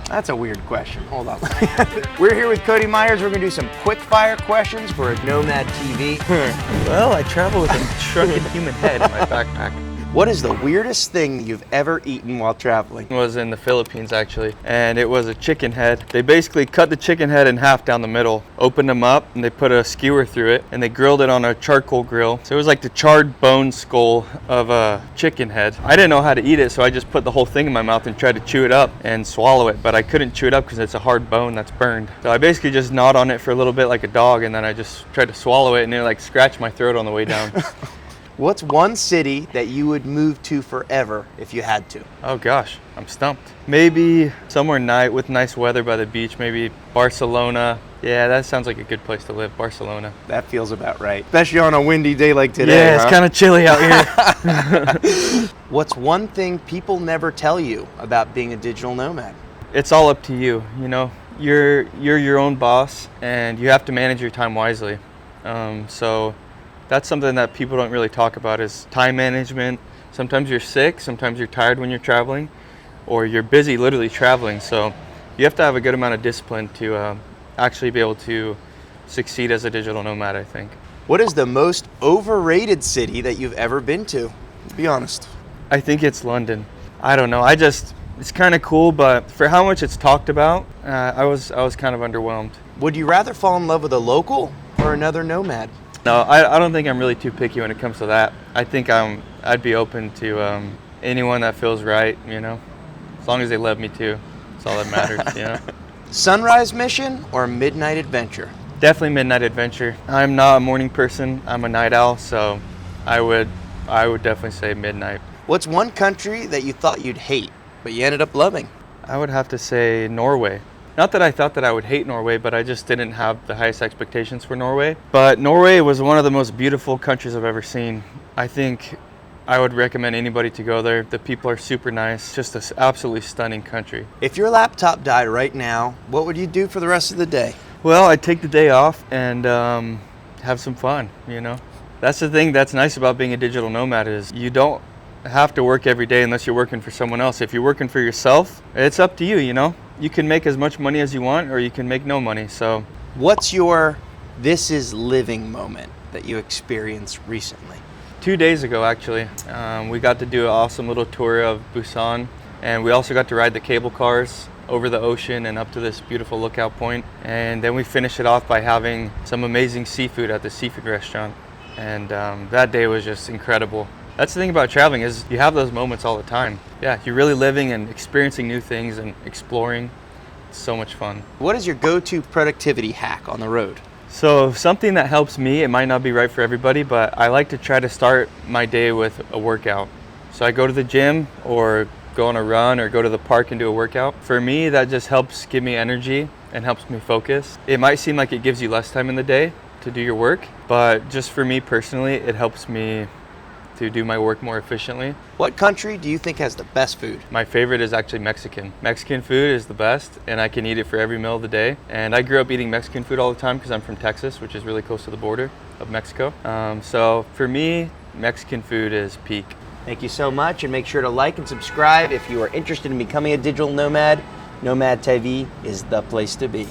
That's a weird question. Hold on. We're here with Cody Myers. We're gonna do some quick fire questions for Nomad TV. Well, I travel with a shrunken human head in my backpack. What is the weirdest thing that you've ever eaten while traveling? It was in the Philippines actually, and it was a chicken head. They basically cut the chicken head in half down the middle, opened them up, and they put a skewer through it, and they grilled it on a charcoal grill. So it was like the charred bone skull of a chicken head. I didn't know how to eat it, so I just put the whole thing in my mouth and tried to chew it up and swallow it, but I couldn't chew it up because it's a hard bone that's burned. So I basically just gnawed on it for a little bit like a dog, and then I just tried to swallow it, and it like scratched my throat on the way down. What's one city that you would move to forever if you had to? Oh gosh, I'm stumped. Maybe somewhere with nice weather by the beach, maybe Barcelona. Yeah, that sounds like a good place to live, Barcelona. That feels about right. Especially on a windy day like today. Yeah, it's kind of chilly out here. What's one thing people never tell you about being a digital nomad? It's all up to you, you know. You're your own boss, and you have to manage your time wisely. So that's something that people don't really talk about is time management. Sometimes you're sick, sometimes you're tired when you're traveling, or you're busy literally traveling. So you have to have a good amount of discipline to actually be able to succeed as a digital nomad, I think. What is the most overrated city that you've ever been to? Be honest. I think it's London. I don't know, it's kind of cool, but for how much it's talked about, I was kind of underwhelmed. Would you rather fall in love with a local or another nomad? No, I don't think I'm really too picky when it comes to that. I think I'd be open to anyone that feels right, you know, as long as they love me too. That's all that matters, you know. Sunrise mission or midnight adventure? Definitely midnight adventure. I'm not a morning person. I'm a night owl, so I would definitely say midnight. What's one country that you thought you'd hate, but you ended up loving? I would have to say Norway. Not that I thought that I would hate Norway, but I just didn't have the highest expectations for Norway. But Norway was one of the most beautiful countries I've ever seen. I think I would recommend anybody to go there. The people are super nice, just an absolutely stunning country. If your laptop died right now, what would you do for the rest of the day? Well, I'd take the day off and have some fun, you know. That's the thing that's nice about being a digital nomad is you don't have to work every day unless you're working for someone else. If you're working for yourself, it's up to you, you know. You can make as much money as you want or you can make no money, so. What's your this is living moment that you experienced recently? 2 days ago, actually, we got to do an awesome little tour of Busan, and we also got to ride the cable cars over the ocean and up to this beautiful lookout point. And then we finished it off by having some amazing seafood at the seafood restaurant. And that day was just incredible. That's the thing about traveling is you have those moments all the time. Yeah, you're really living and experiencing new things and exploring. It's so much fun. What is your go-to productivity hack on the road? So something that helps me, it might not be right for everybody, but I like to try to start my day with a workout. So I go to the gym or go on a run or go to the park and do a workout. For me, that just helps give me energy and helps me focus. It might seem like it gives you less time in the day to do your work, but just for me personally, it helps me to do my work more efficiently. What country do you think has the best food? My favorite is actually Mexican. Mexican food is the best, and I can eat it for every meal of the day. And I grew up eating Mexican food all the time because I'm from Texas, which is really close to the border of Mexico. So for me, Mexican food is peak. Thank you so much, and make sure to like and subscribe if you are interested in becoming a digital nomad. Nomad TV is the place to be.